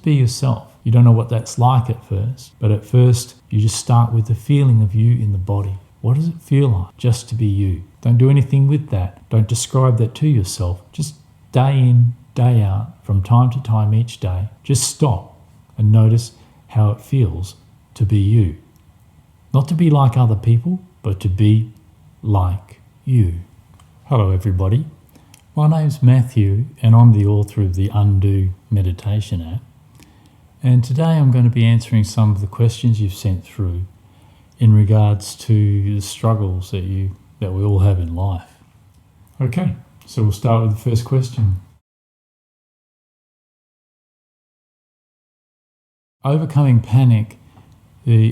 be yourself. You don't know what that's like at first, but at first you just start with the feeling of you in the body. What does it feel like just to be you? Don't do anything with that. Don't describe that to yourself. Just day in, day out, from time to time each day, just stop and notice how it feels to be you. Not to be like other people, but to be like you. Hello everybody. My name's Matthew and I'm the author of the Undo Meditation app. And today I'm going to be answering some of the questions you've sent through in regards to the struggles that we all have in life. Okay, so we'll start with the first question. Overcoming panic,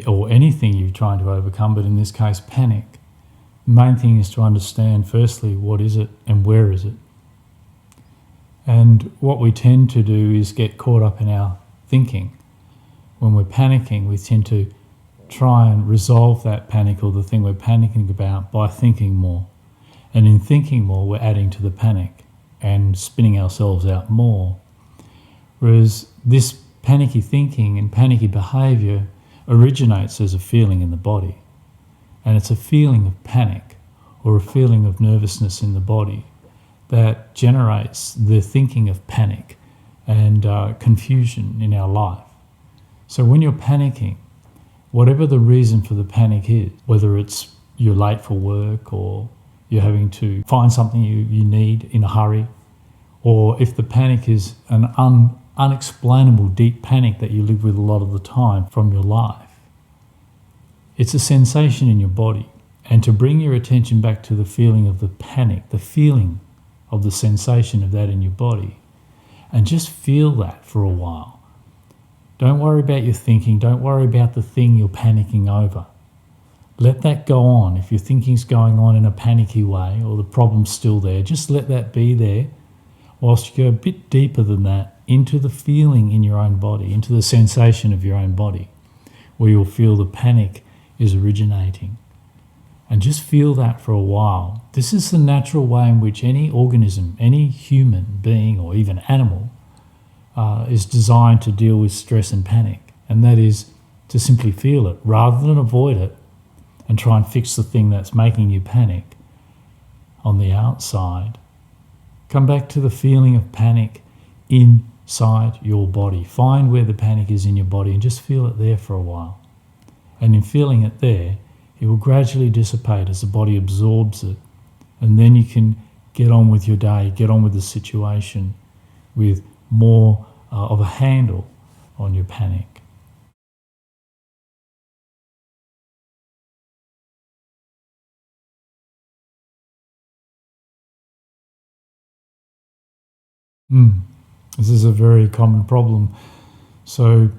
or anything you're trying to overcome, but in this case panic, the main thing is to understand firstly what is it and where is it. And what we tend to do is get caught up in our thinking. When we're panicking, we tend to try and resolve that panic or the thing we're panicking about by thinking more. And in thinking more, we're adding to the panic and spinning ourselves out more. Whereas this panicky thinking and panicky behaviour originates as a feeling in the body. And it's a feeling of panic or a feeling of nervousness in the body that generates the thinking of panic and confusion in our life. So when you're panicking, whatever the reason for the panic is, whether it's you're late for work or you're having to find something you need in a hurry, or if the panic is an unexplainable deep panic that you live with a lot of the time from your life, it's a sensation in your body. And to bring your attention back to the feeling of the panic, the feeling of the sensation of that in your body, and just feel that for a while. Don't worry about your thinking. Don't worry about the thing you're panicking over. Let that go on. If your thinking's going on in a panicky way or the problem's still there, just let that be there whilst you go a bit deeper than that into the feeling in your own body, into the sensation of your own body, where you'll feel the panic is originating. And just feel that for a while. This is the natural way in which any organism, any human being or even animal is designed to deal with stress and panic. And that is to simply feel it rather than avoid it and try and fix the thing that's making you panic on the outside. Come back to the feeling of panic inside your body. Find where the panic is in your body and just feel it there for a while. And in feeling it there, it will gradually dissipate as the body absorbs it. And then you can get on with your day, get on with the situation with more of a handle on your panic. This is a very common problem. So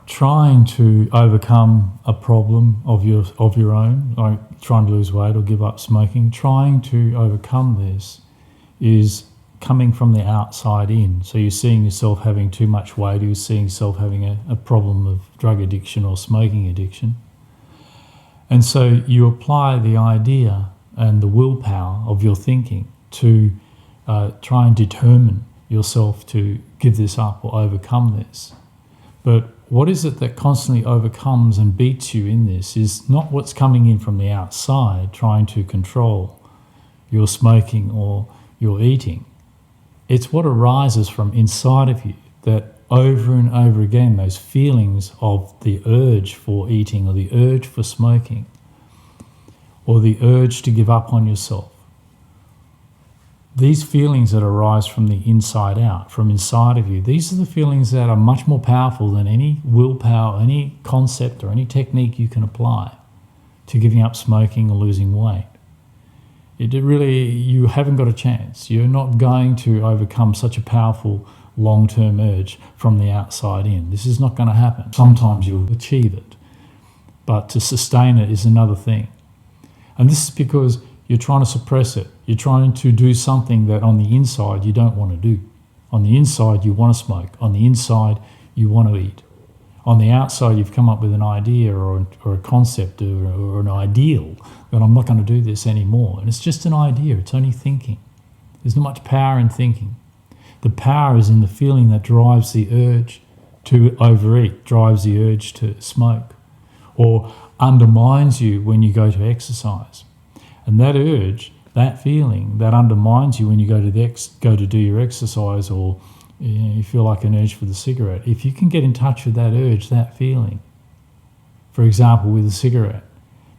trying to overcome a problem of your own, like trying to lose weight or give up smoking, trying to overcome this is coming from the outside in. So you're seeing yourself having too much weight, you're seeing yourself having a problem of drug addiction or smoking addiction. And so you apply the idea and the willpower of your thinking to try and determine yourself to give this up or overcome this. But what is it that constantly overcomes and beats you in this is not what's coming in from the outside trying to control your smoking or your eating. It's what arises from inside of you that over and over again, those feelings of the urge for eating or the urge for smoking or the urge to give up on yourself. These feelings that arise from the inside out, from inside of you, these are the feelings that are much more powerful than any willpower, any concept or any technique you can apply to giving up smoking or losing weight. You haven't got a chance. You're not going to overcome such a powerful long-term urge from the outside in. This is not going to happen. Sometimes you'll achieve it, but to sustain it is another thing. And this is because you're trying to suppress it. You're trying to do something that on the inside you don't want to do. On the inside you want to smoke. On the inside you want to eat. On the outside you've come up with an idea or a concept or an ideal that I'm not going to do this anymore. And it's just an idea. It's only thinking. There's not much power in thinking. The power is in the feeling that drives the urge to overeat, drives the urge to smoke, or undermines you when you go to exercise. And that urge, that feeling, that undermines you when you go to do your exercise, or you feel like an urge for the cigarette. If you can get in touch with that urge, that feeling, for example, with a cigarette,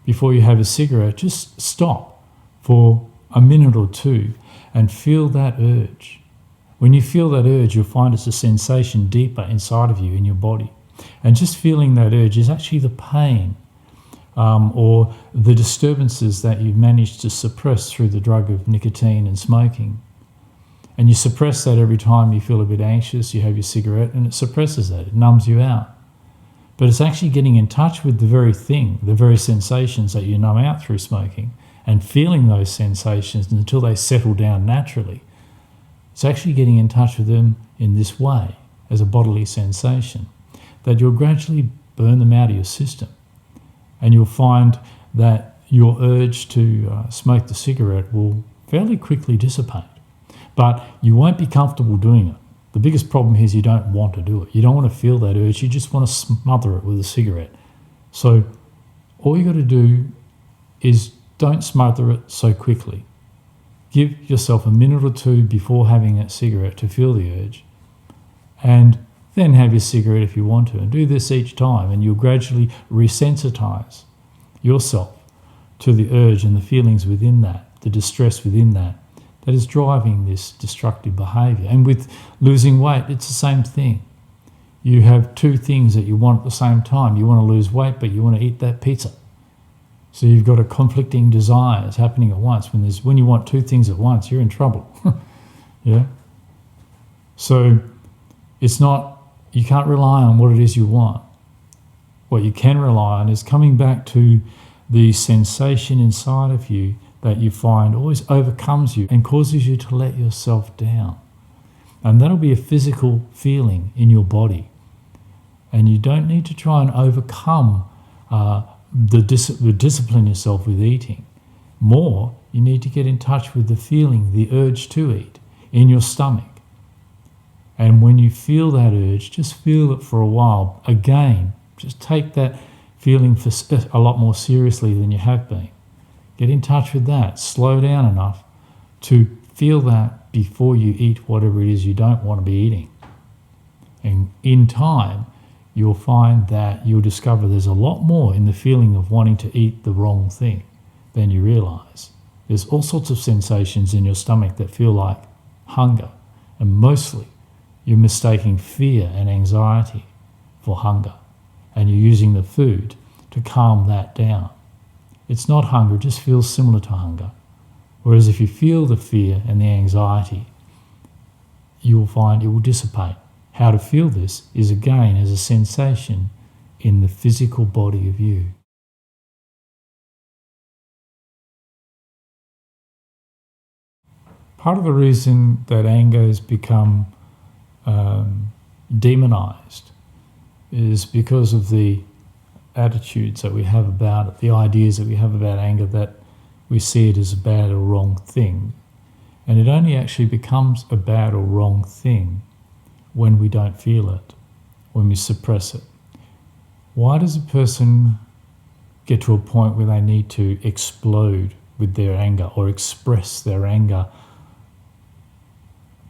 before you have a cigarette, just stop for a minute or two and feel that urge. When you feel that urge, you'll find it's a sensation deeper inside of you, in your body. And just feeling that urge is actually the pain or the disturbances that you've managed to suppress through the drug of nicotine and smoking. And you suppress that every time you feel a bit anxious, you have your cigarette, and it suppresses that, it numbs you out. But it's actually getting in touch with the very thing, the very sensations that you numb out through smoking, and feeling those sensations until they settle down naturally. It's actually getting in touch with them in this way, as a bodily sensation, that you'll gradually burn them out of your system. And you'll find that your urge to smoke the cigarette will fairly quickly dissipate. But you won't be comfortable doing it. The biggest problem is you don't want to do it. You don't want to feel that urge. You just want to smother it with a cigarette. So all you got to do is don't smother it so quickly. Give yourself a minute or two before having that cigarette to feel the urge, and then have your cigarette if you want to. And do this each time, and you'll gradually resensitize yourself to the urge and the feelings within that, the distress within that is driving this destructive behaviour. And with losing weight, it's the same thing. You have two things that you want at the same time. You want to lose weight, but you want to eat that pizza. So you've got a conflicting desires happening at once. When you want two things at once, you're in trouble. Yeah. So you can't rely on what it is you want. What you can rely on is coming back to the sensation inside of you that you find always overcomes you and causes you to let yourself down. And that'll be a physical feeling in your body. And you don't need to try and overcome discipline yourself with eating. More, you need to get in touch with the feeling, the urge to eat in your stomach. And when you feel that urge, just feel it for a while. Again, just take that feeling a lot more seriously than you have been. Get in touch with that. Slow down enough to feel that before you eat whatever it is you don't want to be eating. And in time, you'll find that you'll discover there's a lot more in the feeling of wanting to eat the wrong thing than you realise. There's all sorts of sensations in your stomach that feel like hunger, and mostly you're mistaking fear and anxiety for hunger, and you're using the food to calm that down. It's not hunger, it just feels similar to hunger. Whereas if you feel the fear and the anxiety, you will find it will dissipate. How to feel this is again as a sensation in the physical body of you. Part of the reason that anger has become demonized is because of the attitudes that we have about it, the ideas that we have about anger, that we see it as a bad or wrong thing. And it only actually becomes a bad or wrong thing when we don't feel it, when we suppress it. Why does a person get to a point where they need to explode with their anger or express their anger,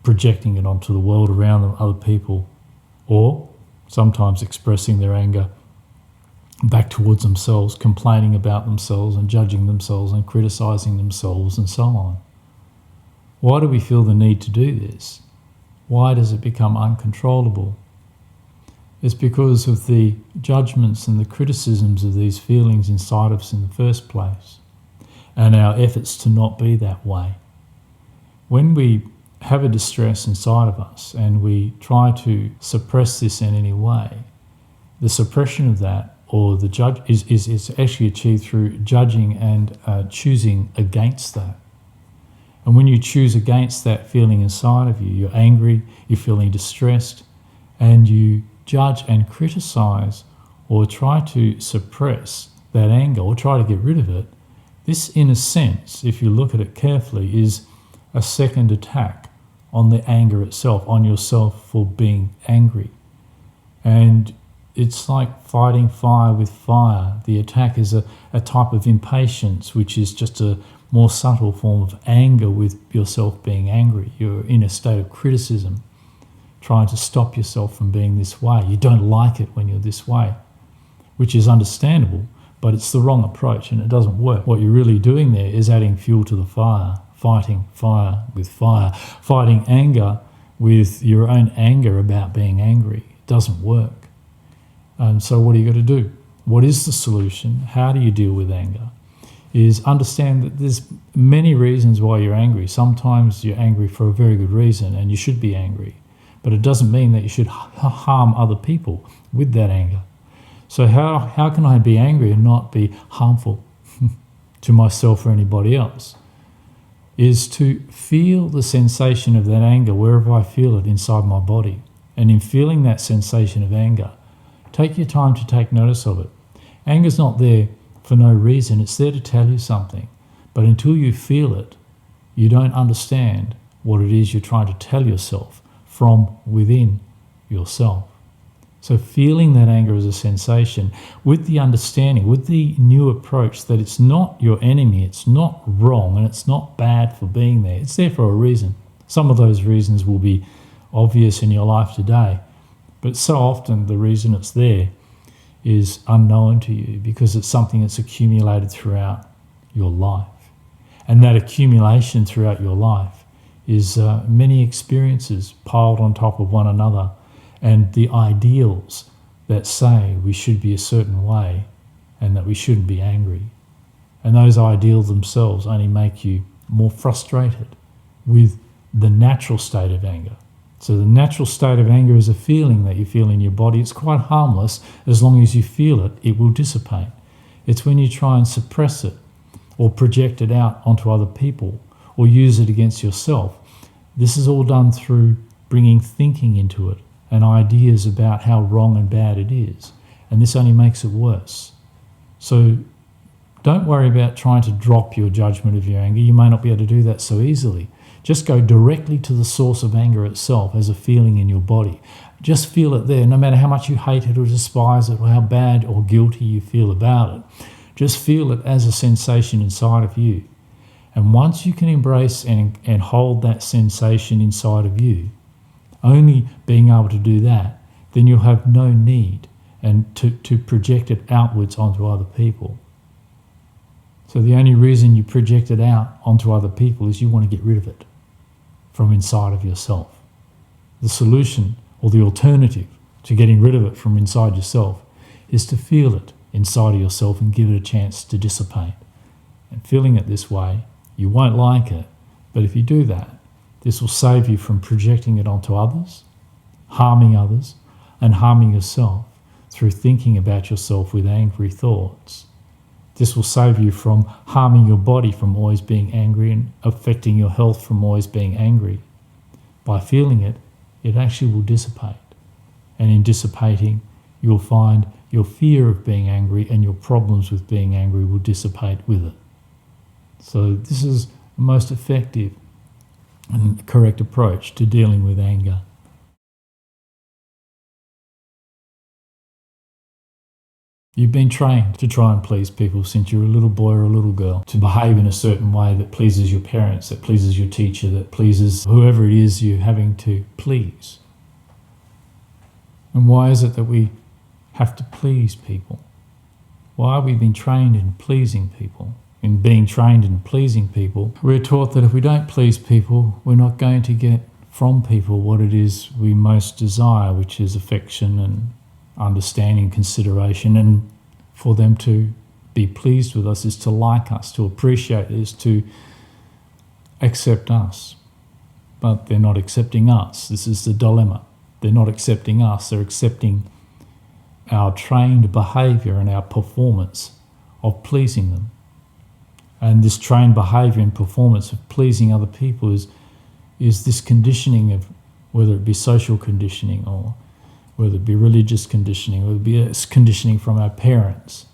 projecting it onto the world around them, other people, or sometimes expressing their anger back towards themselves, complaining about themselves and judging themselves and criticising themselves and so on? Why do we feel the need to do this? Why does it become uncontrollable? It's because of the judgments and the criticisms of these feelings inside of us in the first place, and our efforts to not be that way. When we have a distress inside of us and we try to suppress this in any way, the suppression of that or the judge is actually achieved through judging and choosing against that. And when you choose against that feeling inside of you, you're angry, you're feeling distressed, and you judge and criticize or try to suppress that anger or try to get rid of it, this in a sense, if you look at it carefully, is a second attack on the anger itself, on yourself for being angry. And it's like fighting fire with fire. The attack is a type of impatience, which is just a more subtle form of anger with yourself being angry. You're in a state of criticism, trying to stop yourself from being this way. You don't like it when you're this way, which is understandable, but it's the wrong approach and it doesn't work. What you're really doing there is adding fuel to the fire, fighting fire with fire, fighting anger with your own anger about being angry. It doesn't work. And so what do you got to do? What is the solution? How do you deal with anger? Is understand that there's many reasons why you're angry. Sometimes you're angry for a very good reason and you should be angry, but it doesn't mean that you should harm other people with that anger. So how can I be angry and not be harmful to myself or anybody else? Is to feel the sensation of that anger wherever I feel it inside my body. And in feeling that sensation of anger, take your time to take notice of it. Anger's not there for no reason. It's there to tell you something. But until you feel it, you don't understand what it is you're trying to tell yourself from within yourself. So feeling that anger as a sensation with the understanding, with the new approach that it's not your enemy, it's not wrong, and it's not bad for being there. It's there for a reason. Some of those reasons will be obvious in your life today, but so often the reason it's there is unknown to you because it's something that's accumulated throughout your life. And that accumulation throughout your life is many experiences piled on top of one another, and the ideals that say we should be a certain way and that we shouldn't be angry. And those ideals themselves only make you more frustrated with the natural state of anger. So the natural state of anger is a feeling that you feel in your body. It's quite harmless. As long as you feel it, it will dissipate. It's when you try and suppress it or project it out onto other people or use it against yourself. This is all done through bringing thinking into it and ideas about how wrong and bad it is. And this only makes it worse. So don't worry about trying to drop your judgment of your anger. You may not be able to do that so easily. Just go directly to the source of anger itself as a feeling in your body. Just feel it there, no matter how much you hate it or despise it or how bad or guilty you feel about it. Just feel it as a sensation inside of you. And once you can embrace and hold that sensation inside of you, only being able to do that, then you'll have no need and to project it outwards onto other people. So the only reason you project it out onto other people is you want to get rid of it from inside of yourself. The solution or the alternative to getting rid of it from inside yourself is to feel it inside of yourself and give it a chance to dissipate. And feeling it this way, you won't like it, but if you do that, this will save you from projecting it onto others, and harming yourself through thinking about yourself with angry thoughts. This will save you from harming your body from always being angry and affecting your health from always being angry. By feeling it, it actually will dissipate. And in dissipating, you'll find your fear of being angry and your problems with being angry will dissipate with it. So this is the most effective and correct approach to dealing with anger. You've been trained to try and please people since you're a little boy or a little girl, to behave in a certain way that pleases your parents, that pleases your teacher, that pleases whoever it is you're having to please. And why is it that we have to please people? Why have we been trained in pleasing people? In being trained in pleasing people, we're taught that if we don't please people, we're not going to get from people what it is we most desire, which is affection and understanding, consideration, and for them to be pleased with us is to like us, to appreciate us, to accept us. But they're not accepting us. This is the dilemma. They're not accepting us, they're accepting our trained behaviour and our performance of pleasing them. And this trained behaviour and performance of pleasing other people is this conditioning of, whether it be social conditioning or whether it be religious conditioning, or whether it be a conditioning from our parents.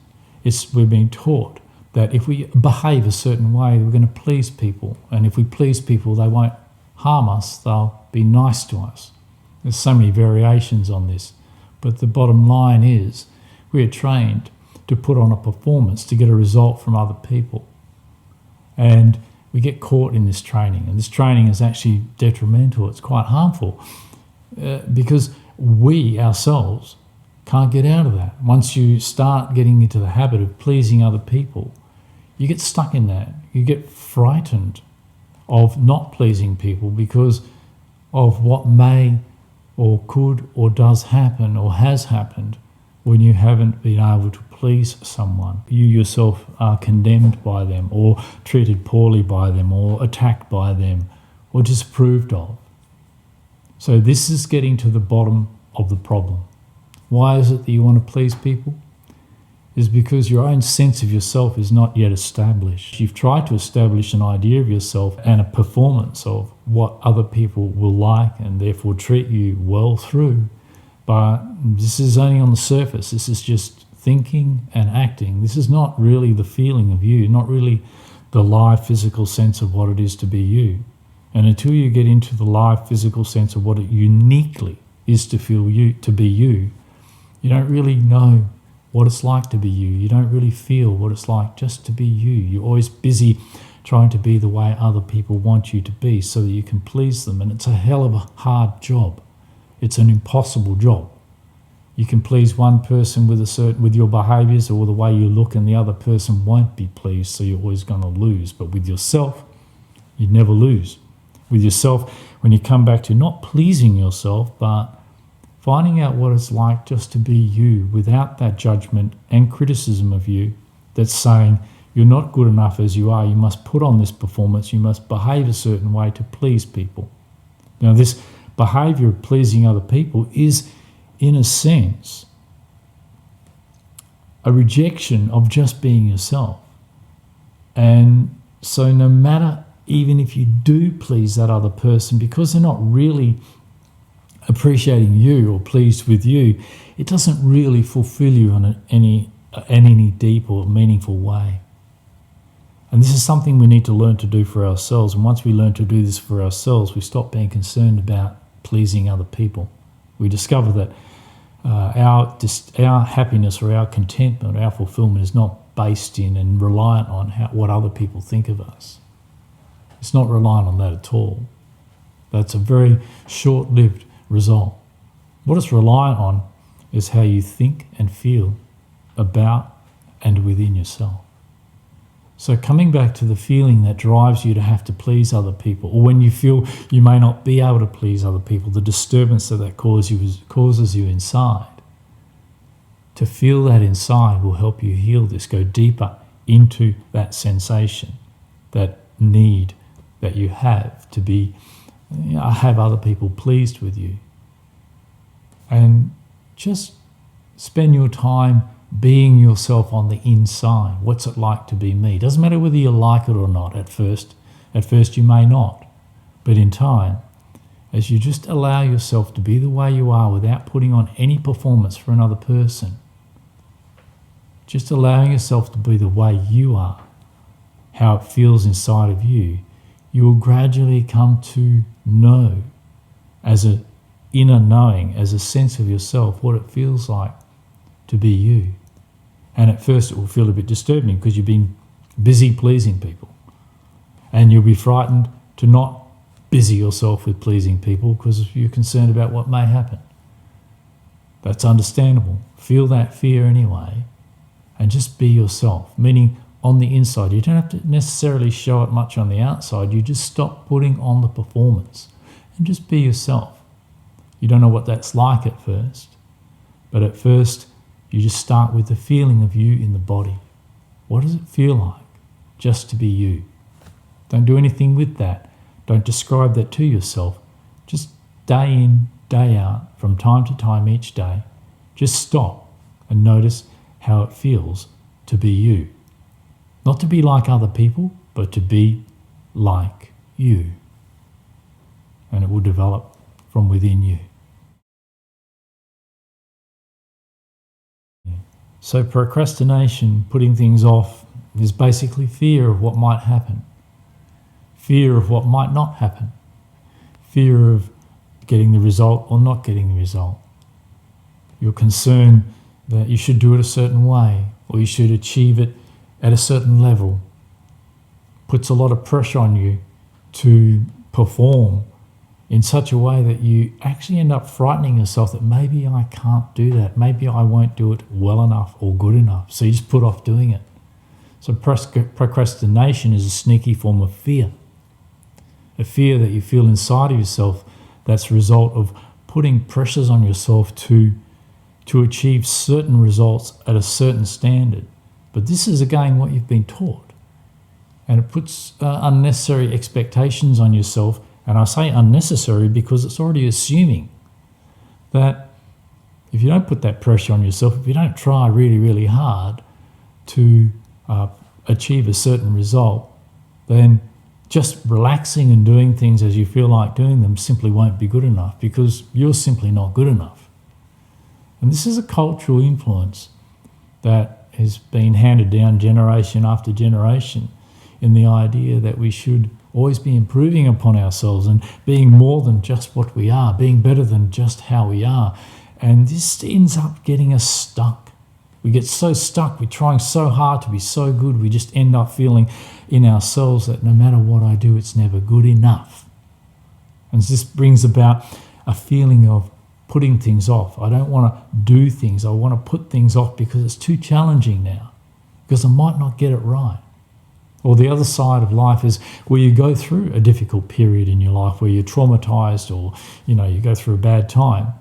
We're being taught that if we behave a certain way, we're going to please people. And if we please people, they won't harm us, they'll be nice to us. There's so many variations on this, but the bottom line is we are trained to put on a performance to get a result from other people. And we get caught in this training, and this training is actually detrimental. It's quite harmful because we ourselves can't get out of that. Once you start getting into the habit of pleasing other people, you get stuck in that. You get frightened of not pleasing people because of what may or could or does happen or has happened when you haven't been able to please someone. You yourself are condemned by them or treated poorly by them or attacked by them or disapproved of. So this is getting to the bottom of the problem. Why is it that you want to please people? Is because your own sense of yourself is not yet established. You've tried to establish an idea of yourself and a performance of what other people will like and therefore treat you well through. But this is only on the surface. This is just thinking and acting. This is not really the feeling of you, not really the live physical sense of what it is to be you. And until you get into the live physical sense of what it uniquely is to feel you, to be you, you don't really know what it's like to be you. You don't really feel what it's like just to be you. You're always busy trying to be the way other people want you to be so that you can please them. And it's a hell of a hard job. It's an impossible job. You can please one person with your behaviours or the way you look, and the other person won't be pleased, so you're always going to lose. But with yourself, you never lose. With yourself, when you come back to not pleasing yourself, but finding out what it's like just to be you without that judgment and criticism of you that's saying you're not good enough as you are, you must put on this performance, you must behave a certain way to please people. Now this behaviour of pleasing other people is, in a sense, a rejection of just being yourself. And so no matter, even if you do please that other person, because they're not really appreciating you or pleased with you, it doesn't really fulfill you in any deep or meaningful way. And this is something we need to learn to do for ourselves. And once we learn to do this for ourselves, we stop being concerned about pleasing other people. We discover that our happiness or our contentment, our fulfillment is not based in and reliant on what other people think of us. It's not reliant on that at all. That's a very short-lived result. What it's reliant on is how you think and feel about and within yourself. So coming back to the feeling that drives you to have to please other people, or when you feel you may not be able to please other people, the disturbance that causes you inside, to feel that inside will help you heal this, go deeper into that sensation, that need that you have to be, have other people pleased with you. And just spend your time being yourself on the inside. What's it like to be me? Doesn't matter whether you like it or not at first. At first you may not. But in time, as you just allow yourself to be the way you are without putting on any performance for another person, just allowing yourself to be the way you are, how it feels inside of you, you will gradually come to know, as an inner knowing, as a sense of yourself, what it feels like to be you. And at first it will feel a bit disturbing because you've been busy pleasing people. And you'll be frightened to not busy yourself with pleasing people because you're concerned about what may happen. That's understandable. Feel that fear anyway and just be yourself, meaning on the inside. You don't have to necessarily show it much on the outside. You just stop putting on the performance and just be yourself. You don't know what that's like at first, but at first you just start with the feeling of you in the body. What does it feel like just to be you? Don't do anything with that. Don't describe that to yourself. Just day in, day out, from time to time each day, just stop and notice how it feels to be you. Not to be like other people, but to be like you. And it will develop from within you. So procrastination, putting things off, is basically fear of what might happen. Fear of what might not happen. fear of getting the result or not getting the result. Your concern that you should do it a certain way or you should achieve it at a certain level puts a lot of pressure on you to perform in such a way that you actually end up frightening yourself that maybe I can't do that, maybe I won't do it well enough or good enough. So you just put off doing it. So procrastination is a sneaky form of fear. A fear that you feel inside of yourself that's a result of putting pressures on yourself to achieve certain results at a certain standard. But this is again what you've been taught. And it puts unnecessary expectations on yourself. And I say unnecessary because it's already assuming that if you don't put that pressure on yourself, if you don't try really, really hard to achieve a certain result, then just relaxing and doing things as you feel like doing them simply won't be good enough because you're simply not good enough. And this is a cultural influence that has been handed down generation after generation in the idea that we should always be improving upon ourselves and being more than just what we are, being better than just how we are. And this ends up getting us stuck. We get so stuck, we're trying so hard to be so good, we just end up feeling in ourselves that no matter what I do, it's never good enough. And this brings about a feeling of putting things off. I don't want to do things. I want to put things off because it's too challenging now, because I might not get it right. Or the other side of life is where you go through a difficult period in your life where you're traumatized or, you go through a bad time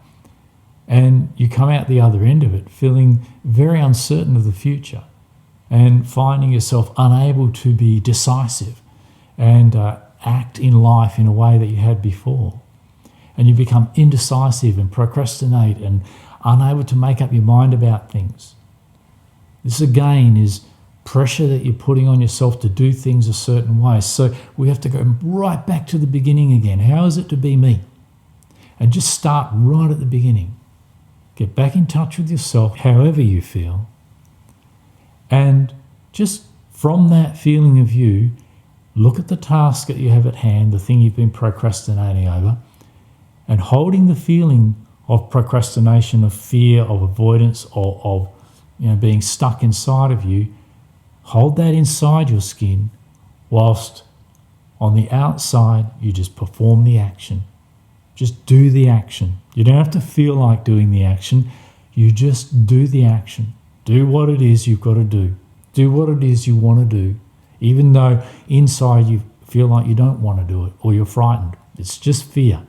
and you come out the other end of it feeling very uncertain of the future and finding yourself unable to be decisive and act in life in a way that you had before. And you become indecisive and procrastinate and unable to make up your mind about things. This again is pressure that you're putting on yourself to do things a certain way. So we have to go right back to the beginning again. How is it to be me? And just start right at the beginning. Get back in touch with yourself, however you feel. And just from that feeling of you, look at the task that you have at hand, the thing you've been procrastinating over, and holding the feeling of procrastination, of fear, of avoidance, or of being stuck inside of you, hold that inside your skin whilst on the outside you just perform the action. Just do the action. You don't have to feel like doing the action. You just do the action. Do what it is you've got to do. Do what it is you want to do, even though inside you feel like you don't want to do it or you're frightened. It's just fear.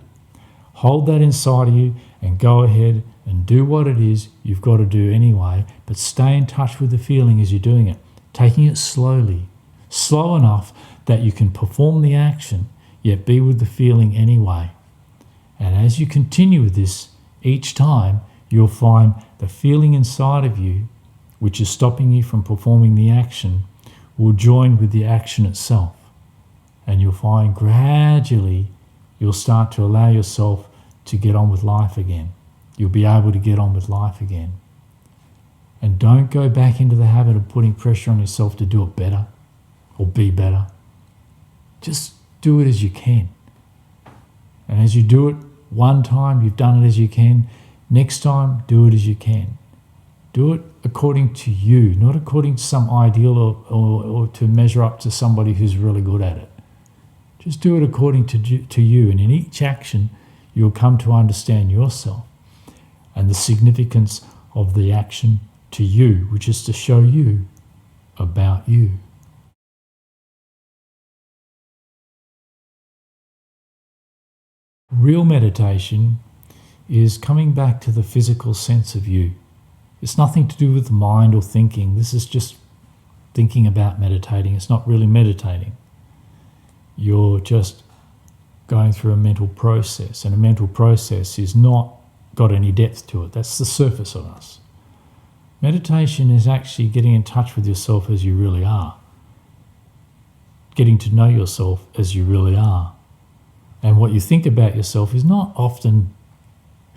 Hold that inside of you and go ahead and do what it is you've got to do anyway, but stay in touch with the feeling as you're doing it, taking it slowly, slow enough that you can perform the action, yet be with the feeling anyway. And as you continue with this, each time you'll find the feeling inside of you, which is stopping you from performing the action, will join with the action itself. And you'll find gradually you'll start to allow yourself to get on with life again. You'll be able to get on with life again. And don't go back into the habit of putting pressure on yourself to do it better or be better. Just do it as you can. And as you do it one time, you've done it as you can. Next time, do it as you can. Do it according to you, not according to some ideal or to measure up to somebody who's really good at it. Just do it according to you. And in each action, you'll come to understand yourself and the significance of the action to you, which is to show you about you. Real meditation is coming back to the physical sense of you. It's nothing to do with mind or thinking. This is just thinking about meditating. It's not really meditating. You're just going through a mental process, and a mental process is not got any depth to it. That's the surface of us. Meditation is actually getting in touch with yourself as you really are, getting to know yourself as you really are. And what you think about yourself is not often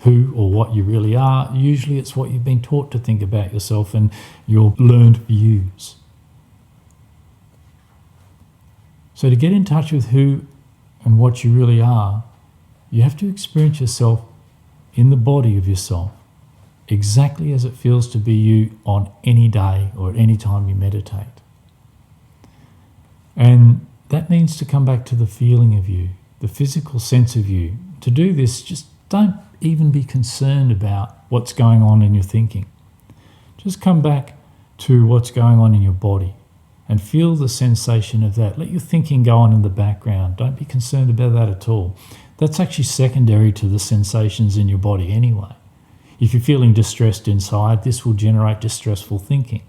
who or what you really are. Usually it's what you've been taught to think about yourself and your learned views. So to get in touch with who and what you really are, You have to experience yourself in the body of yourself, exactly as it feels to be you on any day or at any time you meditate. And that means to come back to the feeling of you, the physical sense of you. To do this, just don't even be concerned about what's going on in your thinking. Just come back to what's going on in your body and feel the sensation of that. Let your thinking go on in the background. Don't be concerned about that at all. That's actually secondary to the sensations in your body anyway. If you're feeling distressed inside, this will generate distressful thinking.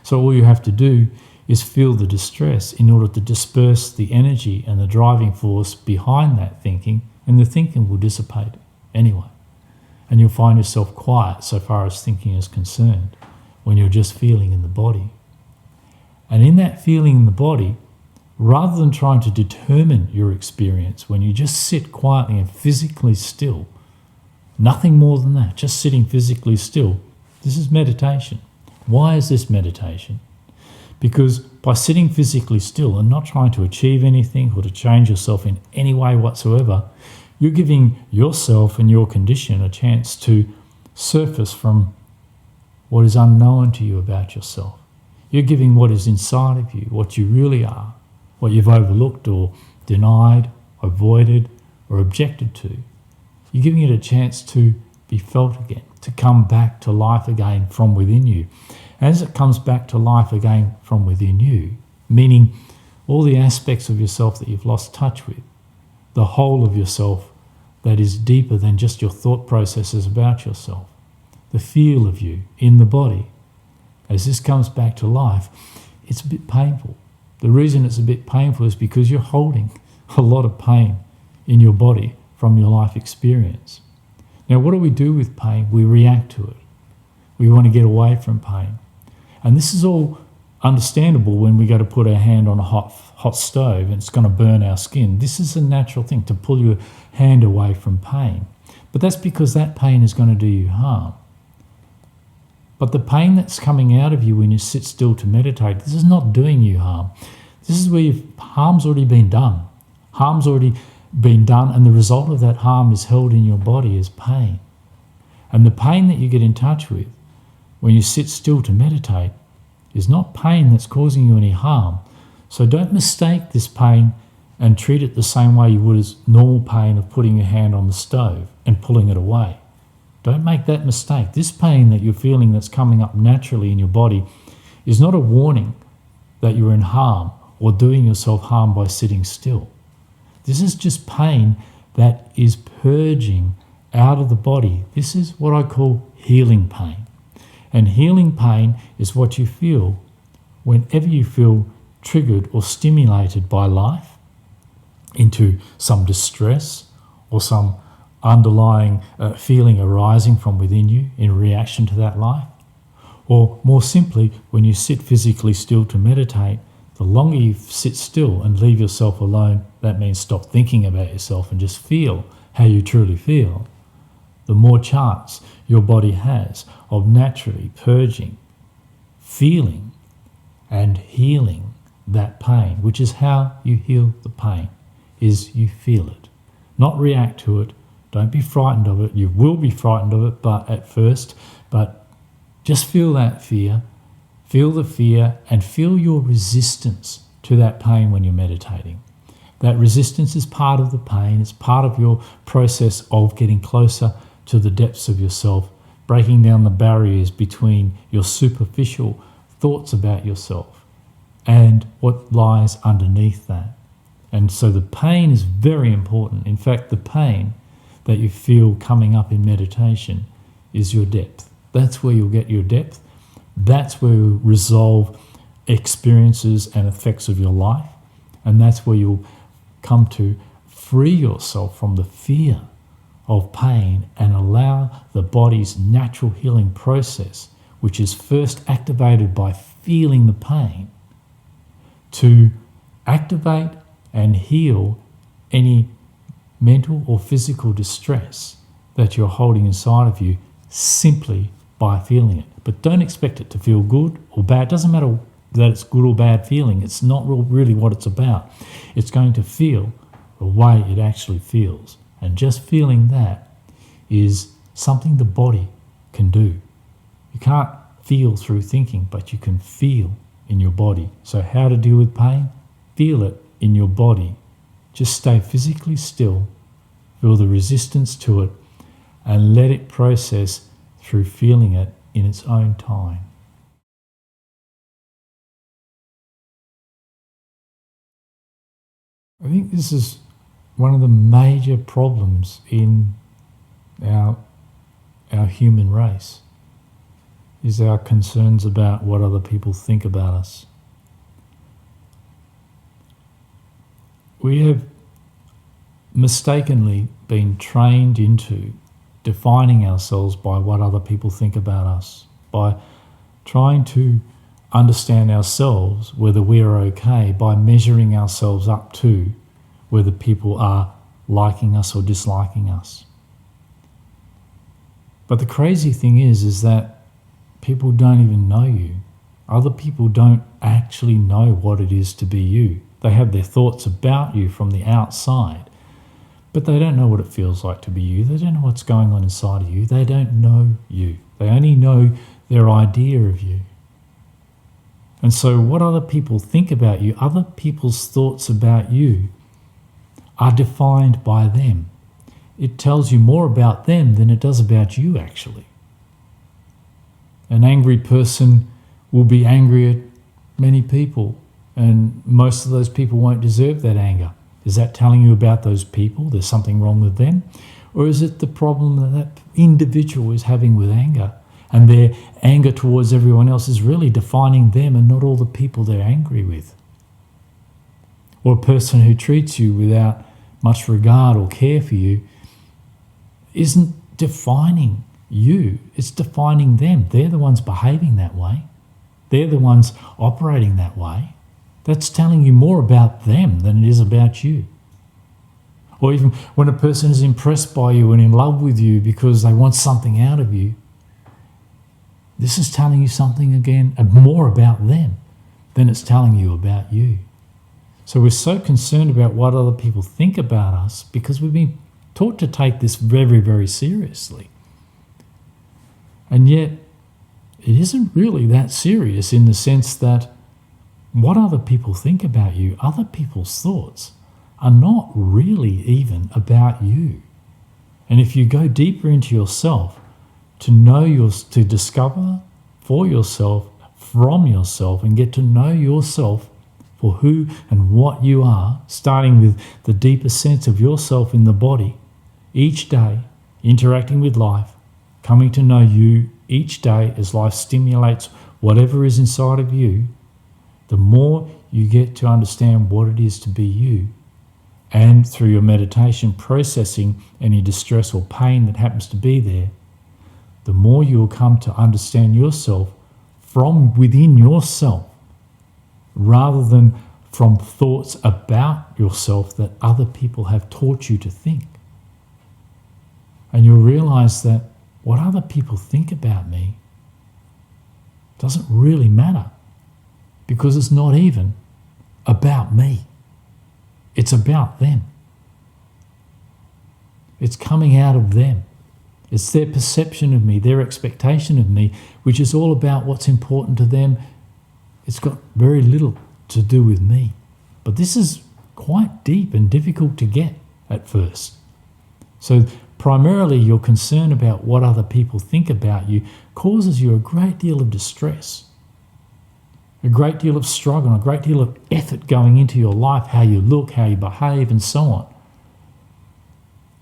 So all you have to do is feel the distress in order to disperse the energy and the driving force behind that thinking, and the thinking will dissipate anyway. And you'll find yourself quiet so far as thinking is concerned when you're just feeling in the body. And in that feeling in the body, rather than trying to determine your experience, when you just sit quietly and physically still, nothing more than that, just sitting physically still, this is meditation. Why is this meditation? Because by sitting physically still and not trying to achieve anything or to change yourself in any way whatsoever, you're giving yourself and your condition a chance to surface from what is unknown to you about yourself. You're giving what is inside of you, what you really are, what you've overlooked or denied, avoided or objected to. You're giving it a chance to be felt again, to come back to life again from within you. As it comes back to life again from within you, meaning all the aspects of yourself that you've lost touch with, the whole of yourself that is deeper than just your thought processes about yourself, the feel of you in the body, as this comes back to life, it's a bit painful. The reason it's a bit painful is because you're holding a lot of pain in your body from your life experience. Now, what do we do with pain? We react to it. We want to get away from pain. And this is all understandable when we go to put our hand on a hot stove and it's going to burn our skin. This is a natural thing, to pull your hand away from pain. But that's because that pain is going to do you harm. But the pain that's coming out of you when you sit still to meditate, this is not doing you harm. This is where harm's already been done. Harm's already been done, and the result of that harm is held in your body as pain. And the pain that you get in touch with when you sit still to meditate is not pain that's causing you any harm. So don't mistake this pain and treat it the same way you would as normal pain of putting your hand on the stove and pulling it away. Don't make that mistake. This pain that you're feeling that's coming up naturally in your body is not a warning that you're in harm or doing yourself harm by sitting still. This is just pain that is purging out of the body. This is what I call healing pain. And healing pain is what you feel whenever you feel triggered or stimulated by life into some distress or some underlying feeling arising from within you in reaction to that life. Or more simply, when you sit physically still to meditate, the longer you sit still and leave yourself alone, that means stop thinking about yourself and just feel how you truly feel, the more chance your body has of naturally purging, feeling and healing that pain, which is how you heal the pain, is you feel it, not react to it. Don't be frightened of it. You will be frightened of it, but at first, but just feel that fear. Feel the fear and feel your resistance to that pain when you're meditating. That resistance is part of the pain. It's part of your process of getting closer to the depths of yourself, breaking down the barriers between your superficial thoughts about yourself and what lies underneath that. And so the pain is very important. In fact, the pain that you feel coming up in meditation is your depth. That's where you'll get your depth. That's where you'll resolve experiences and effects of your life. And that's where you'll come to free yourself from the fear of pain and allow the body's natural healing process, which is first activated by feeling the pain, to activate and heal any mental or physical distress that you're holding inside of you simply by feeling it. But don't expect it to feel good or bad. It doesn't matter that it's good or bad feeling. It's not really what it's about. It's going to feel the way it actually feels. And just feeling that is something the body can do. You can't feel through thinking, but you can feel in your body. So how to deal with pain? Feel it in your body. Just stay physically still, feel the resistance to it, and let it process through feeling it in its own time. I think this is one of the major problems in our human race, is our concerns about what other people think about us. We have mistakenly been trained into defining ourselves by what other people think about us, by trying to understand ourselves, whether we are okay, by measuring ourselves up to whether people are liking us or disliking us. But the crazy thing is that people don't even know you. Other people don't actually know what it is to be you. They have their thoughts about you from the outside, but they don't know what it feels like to be you. They don't know what's going on inside of you. They don't know you. They only know their idea of you. And so what other people think about you, other people's thoughts about you, are defined by them. It tells you more about them than it does about you, actually. An angry person will be angry at many people, and most of those people won't deserve that anger. Is that telling you about those people? There's something wrong with them? Or is it the problem that that individual is having with anger, and their anger towards everyone else is really defining them and not all the people they're angry with? Or a person who treats you without much regard or care for you isn't defining you, it's defining them. They're the ones behaving that way. They're the ones operating that way. That's telling you more about them than it is about you. Or even when a person is impressed by you and in love with you because they want something out of you, this is telling you something again, more about them than it's telling you about you. So we're so concerned about what other people think about us because we've been taught to take this very, very seriously. And yet, it isn't really that serious in the sense that what other people think about you, other people's thoughts, are not really even about you. And if you go deeper into yourself, to discover for yourself, from yourself, and get to know yourself for who and what you are, starting with the deeper sense of yourself in the body, each day, interacting with life, coming to know you each day as life stimulates whatever is inside of you, the more you get to understand what it is to be you, and through your meditation processing any distress or pain that happens to be there, the more you will come to understand yourself from within yourself, rather than from thoughts about yourself that other people have taught you to think. And you'll realize that what other people think about me doesn't really matter, because it's not even about me. It's about them. It's coming out of them. It's their perception of me, their expectation of me, which is all about what's important to them. It's got very little to do with me. But this is quite deep and difficult to get at first. So primarily your concern about what other people think about you causes you a great deal of distress, a great deal of struggle, and a great deal of effort going into your life, how you look, how you behave, and so on.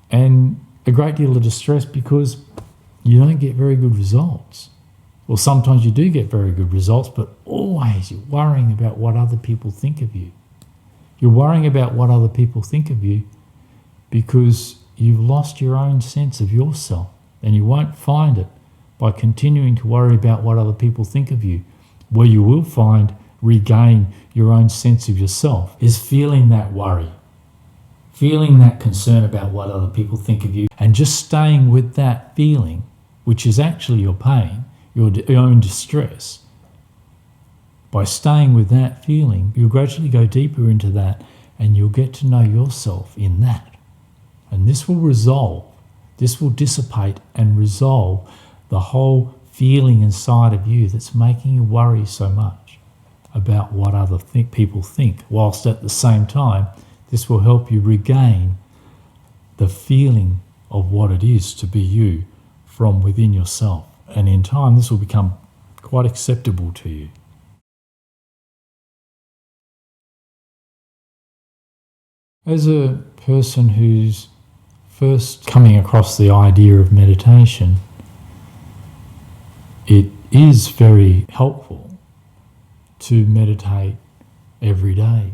And a great deal of distress because you don't get very good results. Well, sometimes you do get very good results, but always you're worrying about what other people think of you. You're worrying about what other people think of you because you've lost your own sense of yourself, and you won't find it by continuing to worry about what other people think of you. Where you will regain your own sense of yourself is feeling that worry, feeling that concern about what other people think of you, and just staying with that feeling, which is actually your pain, your own distress. By staying with that feeling, you'll gradually go deeper into that, and you'll get to know yourself in that. And this will resolve, this will dissipate and resolve the whole feeling inside of you that's making you worry so much about what other people think, whilst at the same time, this will help you regain the feeling of what it is to be you from within yourself. And in time, this will become quite acceptable to you. As a person who's first coming across the idea of meditation, it is very helpful to meditate every day.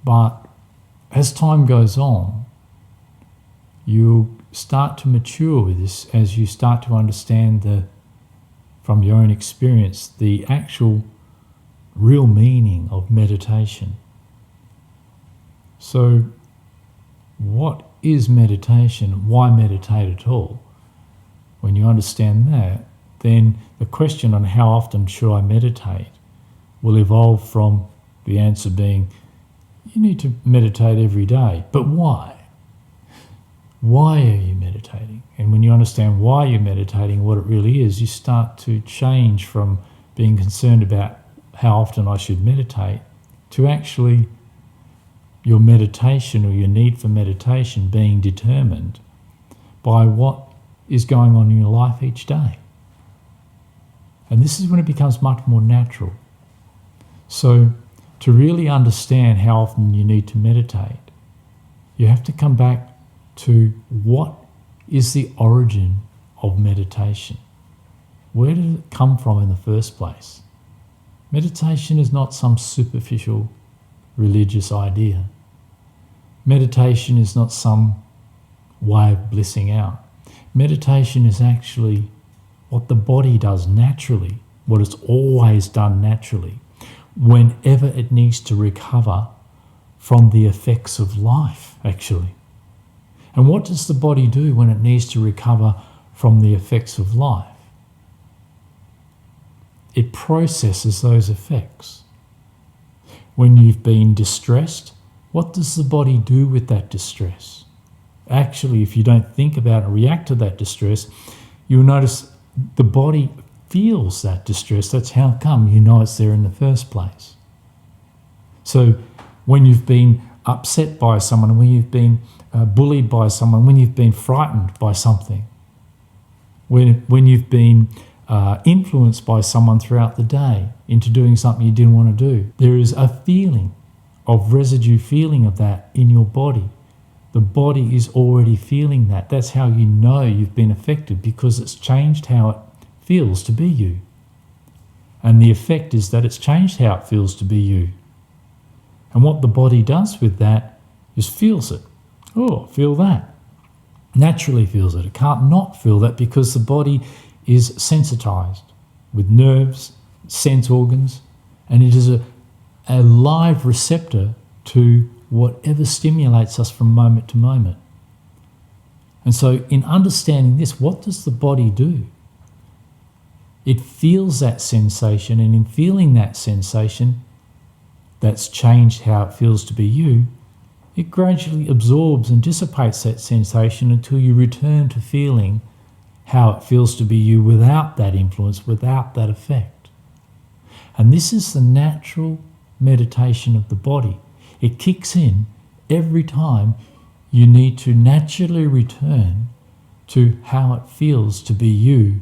But as time goes on, you'll start to mature with this as you start to understand from your own experience, the actual real meaning of meditation. So, what is meditation? Why meditate at all? When you understand that, then the question on how often should I meditate will evolve from the answer being, you need to meditate every day. But why? Why are you meditating? And when you understand why you're meditating, what it really is, you start to change from being concerned about how often I should meditate to actually your meditation or your need for meditation being determined by what is going on in your life each day. And this is when it becomes much more natural. So to really understand how often you need to meditate, you have to come back to what is the origin of meditation. Where did it come from in the first place? Meditation is not some superficial religious idea. Meditation is not some way of blissing out. Meditation is actually what the body does naturally, what it's always done naturally, whenever it needs to recover from the effects of life, actually. And what does the body do when it needs to recover from the effects of life? It processes those effects. When you've been distressed, what does the body do with that distress? Actually, if you don't think about and react to that distress, you'll notice the body feels that distress. That's how come you know it's there in the first place. So when you've been upset by someone, when you've been bullied by someone, when you've been frightened by something, when you've been influenced by someone throughout the day into doing something you didn't want to do, there is a feeling of residue feeling of that in your body. The body is already feeling that. That's how you know you've been affected, because it's changed how it feels to be you. And the effect is that it's changed how it feels to be you. And what the body does with that is feels it. Oh, feel that. Naturally feels it. It can't not feel that because the body is sensitized with nerves, sense organs, and it is a live receptor to whatever stimulates us from moment to moment. And so in understanding this, what does the body do? It feels that sensation, and in feeling that sensation that's changed how it feels to be you, it gradually absorbs and dissipates that sensation until you return to feeling how it feels to be you without that influence, without that effect. And this is the natural meditation of the body. It kicks in every time you need to naturally return to how it feels to be you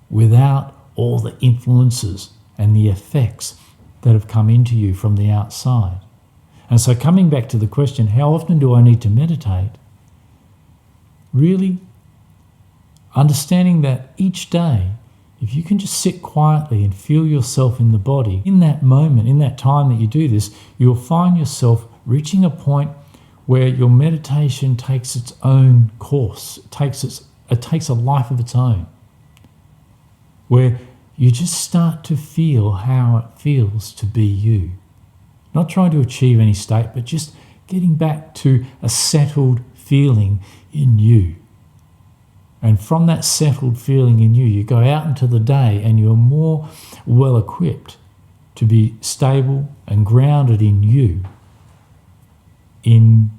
without all the influences and the effects that have come into you from the outside. And so coming back to the question, how often do I need to meditate? Really understanding that each day, if you can just sit quietly and feel yourself in the body, in that moment, in that time that you do this, you'll find yourself reaching a point where your meditation takes its own course. It takes a life of its own, where you just start to feel how it feels to be you. Not trying to achieve any state, but just getting back to a settled feeling in you. And from that settled feeling in you, you go out into the day and you're more well equipped to be stable and grounded in you, in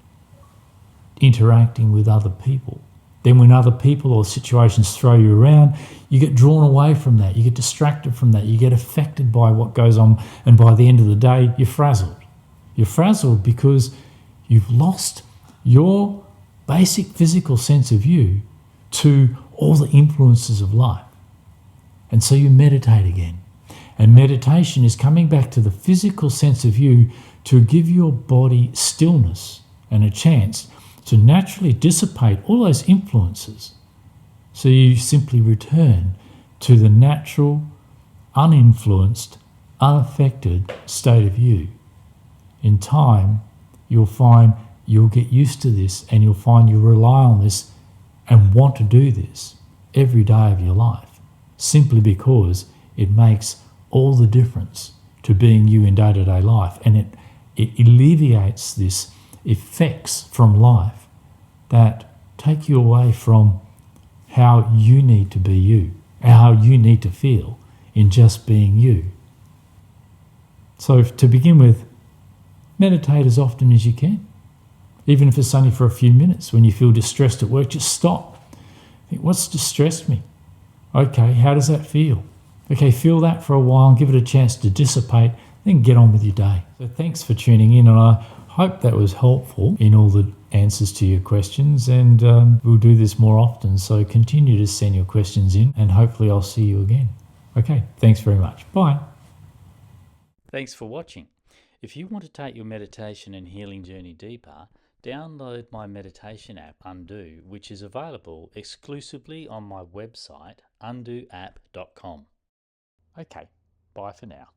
interacting with other people. Then when other people or situations throw you around, you get drawn away from that, you get distracted from that, you get affected by what goes on, and by the end of the day, you're frazzled. You're frazzled because you've lost your basic physical sense of you to all the influences of life. And so you meditate again. And meditation is coming back to the physical sense of you to give your body stillness and a chance to naturally dissipate all those influences. So you simply return to the natural, uninfluenced, unaffected state of you. In time, you'll find you'll get used to this, and you'll find you rely on this and want to do this every day of your life, simply because it makes all the difference to being you in day-to-day life, and it alleviates this effects from life that take you away from how you need to be you, how you need to feel in just being you. So to begin with, meditate as often as you can. Even if it's only for a few minutes. When you feel distressed at work, just stop. Think, what's distressed me? Okay, how does that feel? Okay, feel that for a while and give it a chance to dissipate, then get on with your day. So thanks for tuning in, and I hope that was helpful in all the answers to your questions, and we'll do this more often. So continue to send your questions in, and hopefully I'll see you again. Okay, thanks very much. Bye. Thanks for watching. If you want to take your meditation and healing journey deeper, download my meditation app Undo, which is available exclusively on my website undoapp.com. Okay, bye for now.